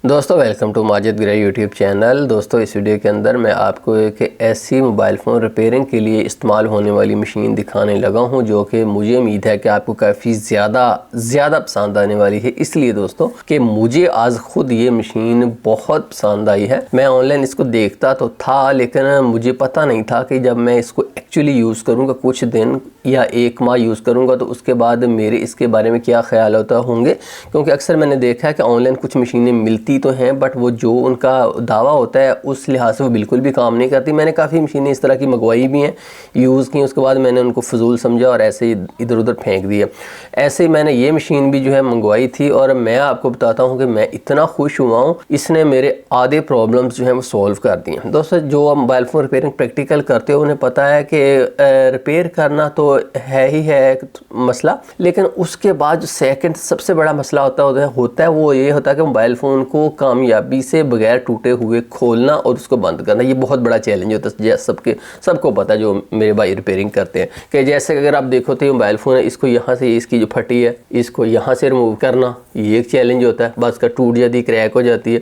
दोस्तों welcome to Majid Grey YouTube channel. दोस्तों इस वीडियो के अंदर मैं आपको एक ऐसी मोबाइल फ़ोन रिपेयरिंग के लिए इस्तेमाल होने वाली मशीन दिखाने लगा हूं जो कि मुझे उम्मीद है कि आपको काफ़ी ज़्यादा पसंद आने वाली है। इसलिए दोस्तों कि मुझे आज ख़ुद ये मशीन बहुत पसंद आई है। मैं ऑनलाइन इसको देखता तो था लेकिन मुझे पता नहीं था कि जब मैं इसको एक्चुअली यूज़ करूँगा, कुछ दिन या एक माह यूज़ करूँगा, तो उसके बाद मेरे इसके बारे में क्या ख्याल होता होंगे। क्योंकि अक्सर मैंने देखा है कि ऑनलाइन कुछ मशीनें मिलती तो हैं बट वो जो उनका दावा होता है उस लिहाज से वो बिल्कुल भी काम नहीं करती। मैंने काफ़ी मशीनें इस तरह की मंगवाई भी हैं, यूज़ की, उसके बाद मैंने उनको फजूल समझा और ऐसे ही इधर उधर फेंक दिया। ऐसे ही मैंने ये मशीन भी जो है मंगवाई थी और मैं आपको बताता हूँ कि मैं इतना खुश हुआ हूँ, इसने मेरे आधे प्रॉब्लम्स जो हैं वो सॉल्व कर दिए। दोस्तों जो मोबाइल फ़ोन रिपेयरिंग प्रैक्टिकल करते हो उन्हें पता है कि रिपेयर करना तो है ही है एक मसला, लेकिन उसके बाद जो सेकंड सबसे बड़ा मसला होता है वो ये होता है कि मोबाइल फ़ोन को कामयाबी से बगैर टूटे हुए खोलना और उसको बंद करना। ये बहुत बड़ा चैलेंज होता है, सबको पता है जो मेरे भाई रिपेयरिंग करते हैं। कि जैसे अगर आप देखो तो ये मोबाइल फ़ोन है, इसको यहाँ से, इसकी जो फटी है इसको यहाँ से रिमूव करना, ये एक चैलेंज होता है। बस का टूट जाती है, क्रैक हो जाती है।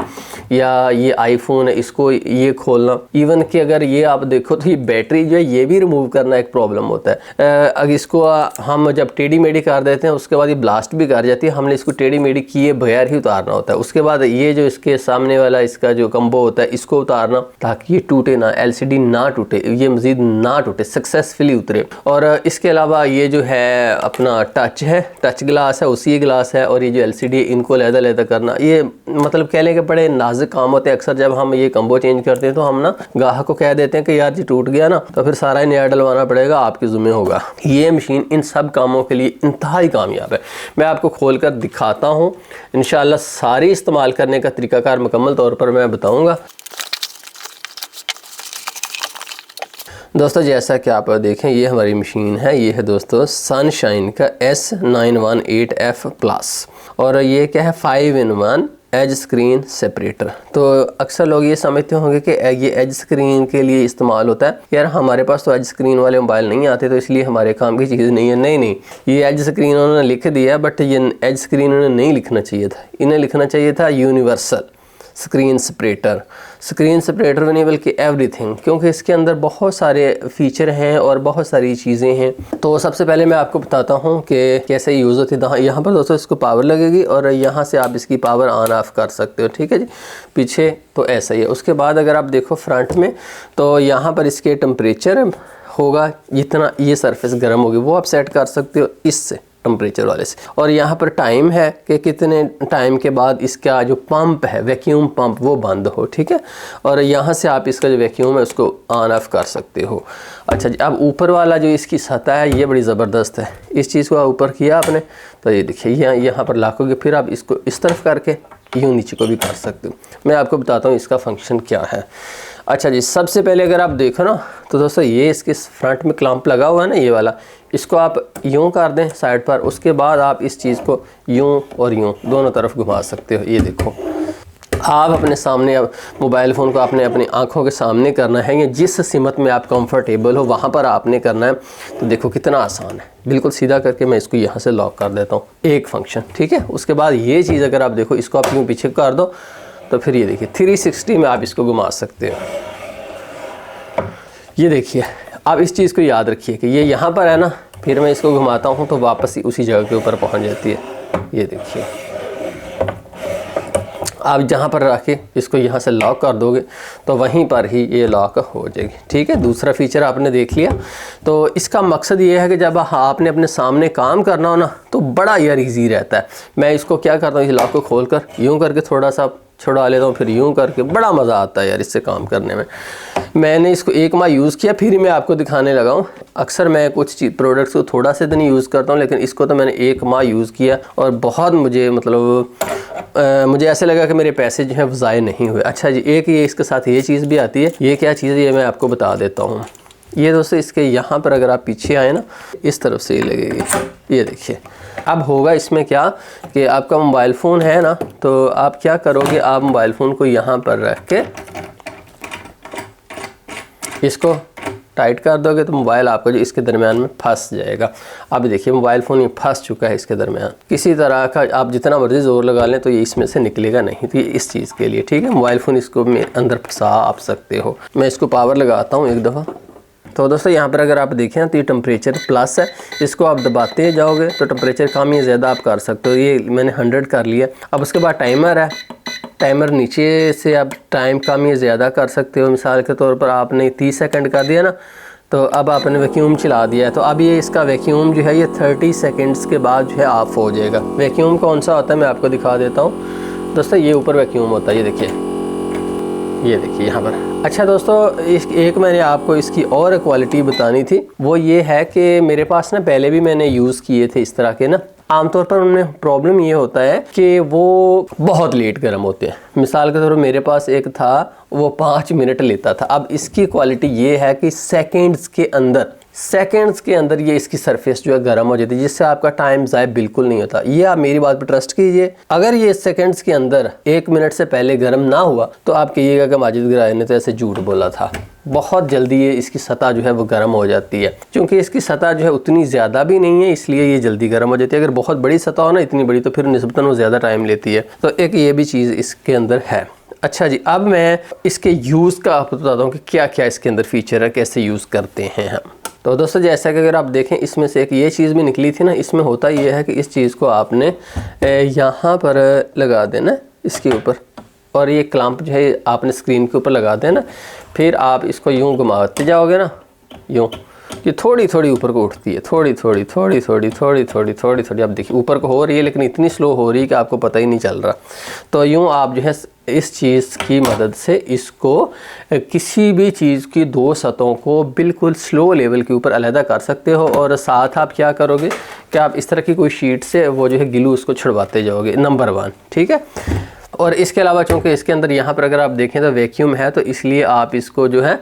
या ये आईफोन है, इसको ये खोलना, इवन कि अगर ये आप देखो तो ये बैटरी जो है ये भी रिमूव करना एक प्रॉब्लम होता है। अगर इसको हम जब टेढ़ी मेढ़ी कर देते हैं उसके बाद ये ब्लास्ट भी कर जाती है, हमने इसको टेढ़ी मेढ़ी किए बगैर ही उतारना होता है। उसके बाद ये जो इसके सामने वाला इसका जो कम्बो होता है इसको उतारना ताकि ये टूटे ना, एलसीडी ना टूटे, ये मजीद ना टूटे, सक्सेसफुली उतरे। और इसके अलावा ये जो है अपना टच ग्लास है, उसी ग्लास है, और ये जो एलसीडी है इनको लहदा करना, ये मतलब कह लें कि बड़े नाजुक काम होते हैं। अक्सर जब हम ये कम्बो चेंज करते हैं तो हम ना ग्राहक को कह देते हैं कि यार जी टूट गया ना तो फिर सारा ही नया डलवाना पड़ेगा, आपके ज़िम्मे होगा। ये मशीन इन सब कामों के लिए इंतहाई कामयाब है। मैं आपको खोल कर दिखाता हूँ, इंशाल्लाह सारी इस्तेमाल करने का तरीकाकार मुकम्मल तौर पर मैं बताऊंगा। दोस्तों जैसा कि आप देखें ये हमारी मशीन है, ये है दोस्तों सनशाइन का S918F प्लस, और ये क्या है 5-in-1 एज स्क्रीन सेपरेटर। तो अक्सर लोग ये समझते होंगे कि ये एज स्क्रीन के लिए इस्तेमाल होता है, यार हमारे पास तो एज स्क्रीन वाले मोबाइल नहीं आते तो इसलिए हमारे काम की चीज़ नहीं है। नहीं, ये एज स्क्रीन उन्होंने लिख दिया बट ये एज स्क्रीन उन्हें नहीं लिखना चाहिए था, इन्हें लिखना चाहिए था यूनिवर्सल स्क्रीन सेपरेटर नहीं बल्कि एवरीथिंग, क्योंकि इसके अंदर बहुत सारे फीचर हैं और बहुत सारी चीज़ें हैं। तो सबसे पहले मैं आपको बताता हूं कि कैसे यूज़ होती है। यहाँ पर दोस्तों इसको पावर लगेगी और यहाँ से आप इसकी पावर ऑन ऑफ कर सकते हो, ठीक है जी। पीछे तो ऐसा ही है। उसके बाद अगर आप देखो फ्रंट में तो यहाँ पर इसके टेम्परेचर होगा, जितना ये सरफेस गर्म होगी वो आप सेट कर सकते हो इससे, टेम्परेचर वाले से। और यहाँ पर टाइम है कि कितने टाइम के बाद इसका जो पंप है, वैक्यूम पंप, वो बंद हो, ठीक है। और यहाँ से आप इसका जो वैक्यूम है उसको ऑन ऑफ कर सकते हो। अच्छा जी, अब ऊपर वाला जो इसकी सतह है ये बड़ी ज़बरदस्त है। इस चीज़ को ऊपर किया आपने तो ये देखिए यहाँ पर लाकोगे, फिर आप इसको इस तरफ करके यूँ नीचे को भी कर सकते हो। मैं आपको बताता हूँ इसका फंक्शन क्या है। अच्छा जी, सबसे पहले अगर आप देखो ना तो दोस्तों ये इसके फ्रंट में क्लैंप लगा हुआ है ना, ये वाला, इसको आप यूं कर दें साइड पर। उसके बाद आप इस चीज़ को यूं और यूं दोनों तरफ घुमा सकते हो। ये देखो, आप अपने सामने मोबाइल फ़ोन को आपने अपनी आंखों के सामने करना है, या जिस सिमत में आप कंफर्टेबल हो वहाँ पर आपने करना है। तो देखो कितना आसान है, बिल्कुल सीधा करके मैं इसको यहाँ से लॉक कर देता हूँ, एक फंक्शन, ठीक है। उसके बाद ये चीज़ अगर आप देखो, इसको आप यूँ पीछे कर दो तो फिर ये देखिए 360 में आप इसको घुमा सकते हो। ये देखिए, आप इस चीज़ को याद रखिए कि ये यहाँ पर है ना, फिर मैं इसको घुमाता हूँ तो वापस ही उसी जगह के ऊपर पहुँच जाती है। ये देखिए, आप जहाँ पर रख के इसको यहाँ से लॉक कर दोगे तो वहीं पर ही ये लॉक हो जाएगी, ठीक है। दूसरा फीचर आपने देख लिया। तो इसका मकसद ये है कि जब आपने अपने सामने काम करना हो ना तो बड़ा यार ईजी रहता है। मैं इसको क्या करता हूँ, इस लॉक को खोल कर यूँ करके थोड़ा सा छुड़ा लेता हूँ, फिर यूँ करके, बड़ा मज़ा आता है यार इससे काम करने में। मैंने इसको एक माह यूज़ किया, फिर मैं आपको दिखाने लगा हूँ। अक्सर मैं कुछ प्रोडक्ट्स को थोड़ा से दिन यूज़ करता हूँ, लेकिन इसको तो मैंने एक माह यूज़ किया और बहुत मुझे मुझे ऐसे लगा कि मेरे पैसे जो हैं वो ज़ाय नहीं हुए। अच्छा जी, एक ये इसके साथ ये चीज़ भी आती है। ये क्या चीज़ है ये मैं आपको बता देता हूँ। ये दोस्तों इसके यहाँ पर अगर आप पीछे आए ना, इस तरफ से ये लगेगी, ये देखिए। अब होगा इसमें क्या कि आपका मोबाइल फ़ोन है ना, तो आप क्या करोगे, आप मोबाइल फ़ोन को यहाँ पर रख के इसको टाइट कर दोगे तो मोबाइल आपका जो इसके दरमियान में फंस जाएगा। अब देखिए मोबाइल फ़ोन ये फंस चुका है इसके दरमियान। किसी तरह का आप जितना मर्ज़ी ज़ोर लगा लें तो ये इसमें से निकलेगा नहीं। तो ये इस चीज़ के लिए ठीक है, मोबाइल फ़ोन इसको अंदर फंसा आप सकते हो। मैं इसको पावर लगाता हूँ एक दफ़ा। तो दोस्तों यहाँ पर अगर आप देखें तो ये टेम्परेचर प्लस है, इसको आप दबाते जाओगे तो टेम्परेचर कम या ज़्यादा आप कर सकते हो। ये मैंने 100 कर लिया। अब उसके बाद टाइमर है, टाइमर नीचे से आप टाइम कम या ज़्यादा कर सकते हो। मिसाल के तौर पर आपने 30 सेकंड कर दिया ना, तो अब आपने वैक्यूम चला दिया है, तो अब ये इसका वैक्यूम जो है ये 30 सेकंड्स के बाद जो है ऑफ हो जाएगा। वैक्यूम कौन सा होता है मैं आपको दिखा देता हूँ दोस्तों। ये ऊपर वैक्यूम होता है, ये देखिए यहाँ पर। अच्छा दोस्तों, एक मैंने आपको इसकी और क्वालिटी बतानी थी, वो ये है कि मेरे पास ना पहले भी मैंने यूज़ किए थे इस तरह के ना, आमतौर पर उनमें प्रॉब्लम ये होता है कि वो बहुत लेट गर्म होते हैं। मिसाल के तौर पर मेरे पास एक था वो 5 मिनट लेता था। अब इसकी क्वालिटी ये है कि सेकंड्स के अंदर ये इसकी सरफेस जो है गर्म हो जाती है, जिससे आपका टाइम ज़ाया बिल्कुल नहीं होता। ये आप मेरी बात पर ट्रस्ट कीजिए, अगर ये सेकंड्स के अंदर 1 मिनट से पहले गर्म ना हुआ तो आप कहिएगा कि माजिद गिराए ने तो ऐसे झूठ बोला था। बहुत जल्दी ये इसकी सतह जो है वो गर्म हो जाती है, क्योंकि इसकी सतह जो है उतनी ज़्यादा भी नहीं है, इसलिए ये जल्दी गर्म हो जाती है। अगर बहुत बड़ी सतह हो ना, इतनी बड़ी, तो फिर निस्बतन वो ज़्यादा टाइम लेती है। तो एक ये भी चीज़ इसके अंदर है। अच्छा जी, अब मैं इसके यूज़ का आपको बताता हूँ कि क्या क्या इसके अंदर फ़ीचर है, कैसे यूज़ करते हैं हम। तो दोस्तों जैसा कि अगर आप देखें इसमें से एक ये चीज़ भी निकली थी ना, इसमें होता ये है कि इस चीज़ को आपने यहाँ पर लगा देना इसके ऊपर, और ये क्लैंप जो है आपने स्क्रीन के ऊपर लगा देना। फिर आप इसको यूँ घुमाते जाओगे ना, यूँ, ये थोड़ी थोड़ी ऊपर को उठती है, थोड़ी थोड़ी। अब देखिए ऊपर को हो रही है, लेकिन इतनी स्लो हो रही है कि आपको पता ही नहीं चल रहा। तो यूँ आप जो है इस चीज़ की मदद से इसको किसी भी चीज़ की 2 सतहों को बिल्कुल स्लो लेवल के ऊपर अलहदा कर सकते हो। और साथ आप क्या करोगे कि आप इस तरह की कोई शीट से वो जो है ग्लू उसको छुड़वाते जाओगे, नंबर 1, ठीक है। और इसके अलावा चूँकि इसके अंदर यहाँ पर अगर आप देखें तो वैक्यूम है, तो इसलिए आप इसको जो है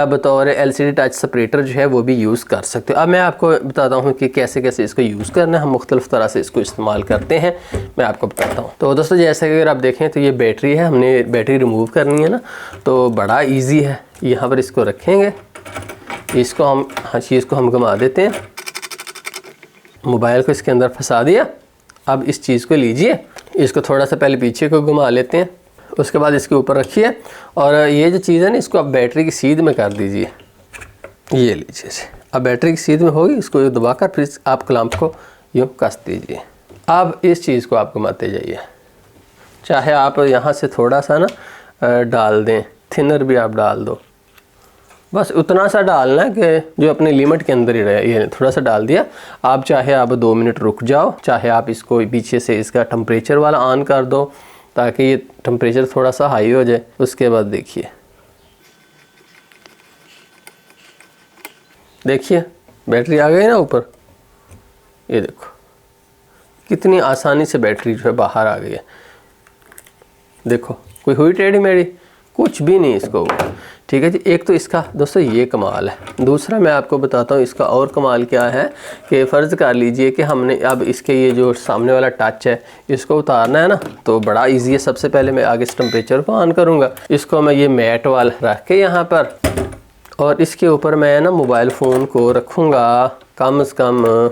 बतौर LCD टच सेपरेटर जो है वो भी यूज़ कर सकते हो। अब मैं आपको बताता हूँ कि कैसे कैसे इसको यूज़ करना है, हम मुख्तलिफ़ तरह से इसको इस्तेमाल करते हैं, मैं आपको बताता हूँ। तो दोस्तों जैसे कि अगर आप देखें तो ये बैटरी है, हमने बैटरी रिमूव करनी है ना, तो बड़ा ईजी है। यहाँ पर इसको रखेंगे, इसको हम हर चीज़ को हम घुमा देते हैं, मोबाइल को इसके अंदर फंसा दिया। अब इस चीज़ को लीजिए, इसको थोड़ा सा पहले पीछे को घुमा लेते हैं, उसके बाद इसके ऊपर रखिए, और ये जो चीज़ है ना इसको आप बैटरी की सीध में कर दीजिए। ये लीजिए, अब बैटरी की सीध में होगी, इसको दबाकर फिर आप क्लैंप को यूँ कस दीजिए। अब इस चीज़ को आप घुमाते जाइए, चाहे आप यहाँ से थोड़ा सा ना डाल दें, थिनर भी आप डाल दो, बस उतना सा डालना है कि जो अपने लिमिट के अंदर ही रहे। ये थोड़ा सा डाल दिया। आप चाहे आप 2 मिनट रुक जाओ, चाहे आप इसको पीछे से इसका टेम्परेचर वाला ऑन कर दो ताकि ये टेम्परेचर थोड़ा सा हाई हो जाए। उसके बाद देखिए बैटरी आ गई ना ऊपर, ये देखो कितनी आसानी से बैटरी जो है बाहर आ गई है। देखो कोई हुई टेढ़ी मेढ़ी, कुछ भी नहीं इसको, ठीक है जी। एक तो इसका दोस्तों ये कमाल है। दूसरा मैं आपको बताता हूँ इसका और कमाल क्या है कि फ़र्ज़ कर लीजिए कि हमने अब इसके ये जो सामने वाला टच है इसको उतारना है ना, तो बड़ा इजी है। सबसे पहले मैं आगे इस टेम्परेचर को ऑन करूँगा, इसको मैं ये मैट वाला रख के यहाँ पर, और इसके ऊपर मैं ना मोबाइल फ़ोन को रखूँगा कम से कम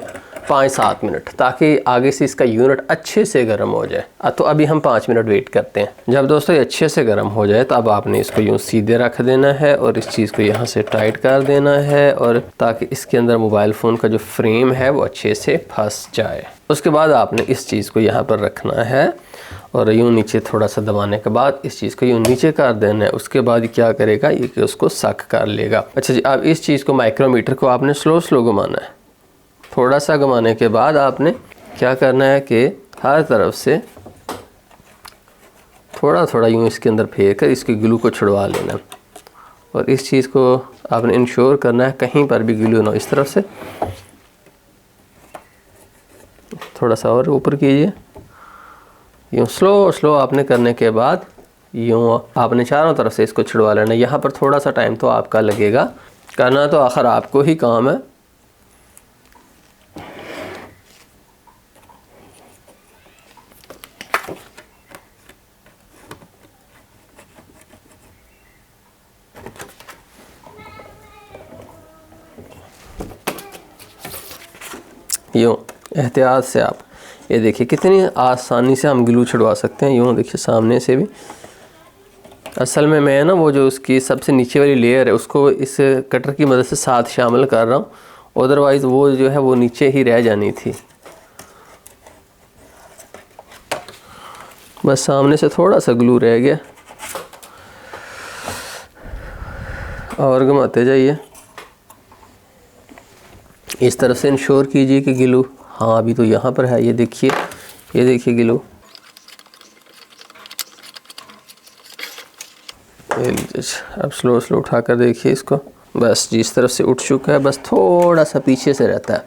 5-7 मिनट, ताकि आगे से इसका यूनिट अच्छे से गर्म हो जाए। तो अभी हम 5 मिनट वेट करते हैं। जब दोस्तों ये अच्छे से गर्म हो जाए तो अब आपने इसको यूँ सीधे रख देना है और इस चीज़ को यहाँ से टाइट कर देना है, और ताकि इसके अंदर मोबाइल फ़ोन का जो फ्रेम है वो अच्छे से फंस जाए। उसके बाद आपने इस चीज़ को यहाँ पर रखना है और यूँ नीचे थोड़ा सा दबाने के बाद इस चीज़ को यूँ नीचे कर देना है। उसके बाद क्या करेगा ये कि उसको सक कर लेगा। अच्छा जी, अब इस चीज़ को माइक्रोमीटर को आपने स्लो घुमाना है। थोड़ा सा घुमाने के बाद आपने क्या करना है कि हर तरफ से थोड़ा यूँ इसके अंदर फेंक कर इसके ग्लू को छुड़वा लेना, और इस चीज़ को आपने इंश्योर करना है कहीं पर भी ग्लू ना। इस तरफ से थोड़ा सा और ऊपर कीजिए, यूँ स्लो आपने करने के बाद यूँ आपने चारों तरफ से इसको छुड़वा लेना। यहाँ पर थोड़ा सा टाइम तो आपका लगेगा, करना तो आखिर आपको ही काम है। यूँ एहतियात से आप ये देखिए कितनी आसानी से हम ग्लू छुड़वा सकते हैं। यूँ देखिए सामने से भी। असल में मैं ना वो जो उसकी सबसे नीचे वाली लेयर है उसको इस कटर की मदद से साथ शामिल कर रहा हूँ, अदरवाइज़ वो जो है वो नीचे ही रह जानी थी। बस सामने से थोड़ा सा ग्लू रह गया और घुमाते जाइए। इस तरफ से इंश्योर कीजिए कि ग्लू, हाँ अभी तो यहाँ पर है, ये देखिए ग्लू। अब स्लो उठाकर देखिए इसको। बस जिस तरफ से उठ चुका है, बस थोड़ा सा पीछे से रहता है।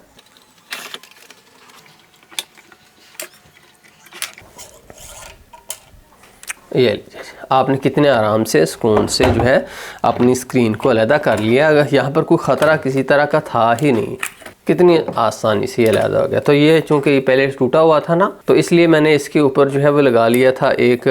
ये लीजिए, आपने कितने आराम से सुकून से जो है अपनी स्क्रीन को अलहदा कर लिया। अगर यहाँ पर कोई ख़तरा किसी तरह का था ही नहीं, कितनी आसानी से ये अलहदा हो गया। तो ये चूँकि ये पहले टूटा हुआ था ना, तो इसलिए मैंने इसके ऊपर जो है वो लगा लिया था, एक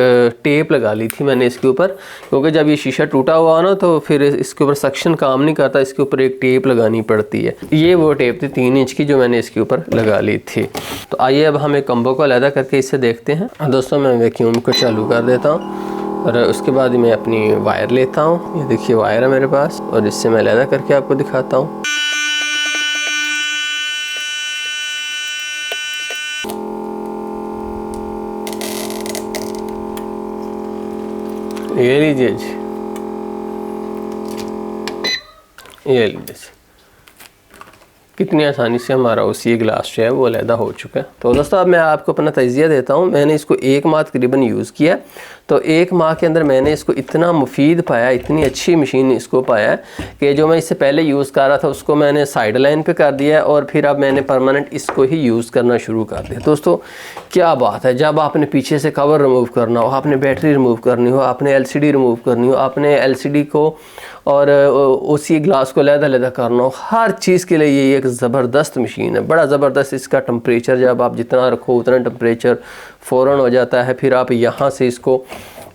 टेप लगा ली थी मैंने इसके ऊपर, क्योंकि जब ये शीशा टूटा हुआ ना तो फिर इसके ऊपर सक्शन काम नहीं करता, इसके ऊपर एक टेप लगानी पड़ती है। ये वो टेप थी 3 इंच की जो मैंने इसके ऊपर लगा ली थी। तो आइए अब हम एक कम्बो को अलहदा करके इससे देखते हैं। दोस्तों मैं वैक्यूम को चालू कर देता हूँ और उसके बाद मैं अपनी वायर लेता हूँ। ये देखिए वायर है मेरे पास और इससे मैं अलहदा करके आपको दिखाता हूँ। ये लीजिए जी, ये लीजिए, कितनी आसानी से हमारा उसी ग्लास जो है वो अलहदा हो चुका है। तो दोस्तों अब मैं आपको अपना तजिया देता हूँ। मैंने इसको 1 माह तकरीबन यूज़ किया, तो 1 माह के अंदर मैंने इसको इतना मुफीद पाया, इतनी अच्छी मशीन इसको पाया कि जो मैं इससे पहले यूज़ कर रहा था उसको मैंने साइड लाइन पे कर दिया और फिर अब मैंने परमानेंट इसको ही यूज़ करना शुरू कर दिया। दोस्तों क्या बात है, जब आपने पीछे से कवर रिमूव करना हो, आपने बैटरी रिमूव करनी हो, आपने LCD रिमूव करनी हो, आपने LCD को और उसी ग्लास को अलहदा करना हो, हर चीज़ के लिए ये एक ज़बरदस्त मशीन है। बड़ा ज़बरदस्त इसका टेम्परेचर, जब आप जितना रखो उतना टेम्परेचर फ़ौरन हो जाता है। फिर आप यहाँ से इसको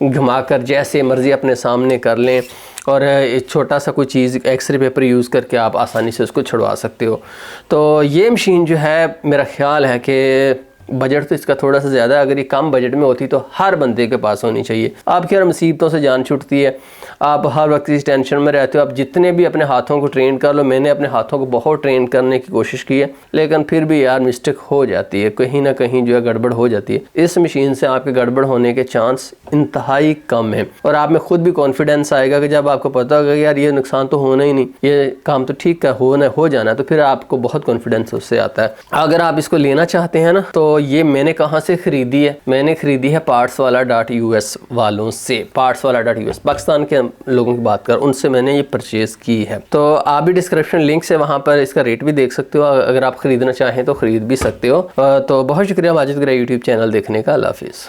घुमाकर जैसे मर्ज़ी अपने सामने कर लें और एक छोटा सा कोई चीज़ एक्सरे पेपर यूज़ करके आप आसानी से उसको छुड़वा सकते हो। तो ये मशीन जो है मेरा ख़्याल है कि बजट तो इसका थोड़ा सा ज़्यादा है, अगर ये कम बजट में होती तो हर बंदे के पास होनी चाहिए। आपकी हर मुसीबतों से जान छूटती है, आप हर वक्त इस टेंशन में रहते हो। आप जितने भी अपने हाथों को ट्रेन कर लो, मैंने अपने हाथों को बहुत ट्रेन करने की कोशिश की है, लेकिन फिर भी यार मिस्टेक हो जाती है, कहीं ना कहीं जो है गड़बड़ हो जाती है। इस मशीन से आपके गड़बड़ होने के चांस इंतहाई कम है और आप में खुद भी कॉन्फिडेंस आएगा कि जब आपको पता होगा कि यार ये नुकसान तो होना ही नहीं, ये काम तो ठीक है हो जाना, तो फिर आपको बहुत कॉन्फिडेंस उससे आता है। अगर आप इसको लेना चाहते हैं ना, तो ये मैंने कहाँ से ख़रीदी है? मैंने ख़रीदी है partswala.us वालों से। partswala.us पाकिस्तान के लोगों की बात कर, उनसे मैंने ये परचेज़ की है। तो आप भी डिस्क्रिप्शन लिंक से वहाँ पर इसका रेट भी देख सकते हो, अगर आप ख़रीदना चाहें तो ख़रीद भी सकते हो। तो बहुत शुक्रिया माजिद ग्रे यूट्यूब चैनल देखने का। अल्लाह हाफिज़।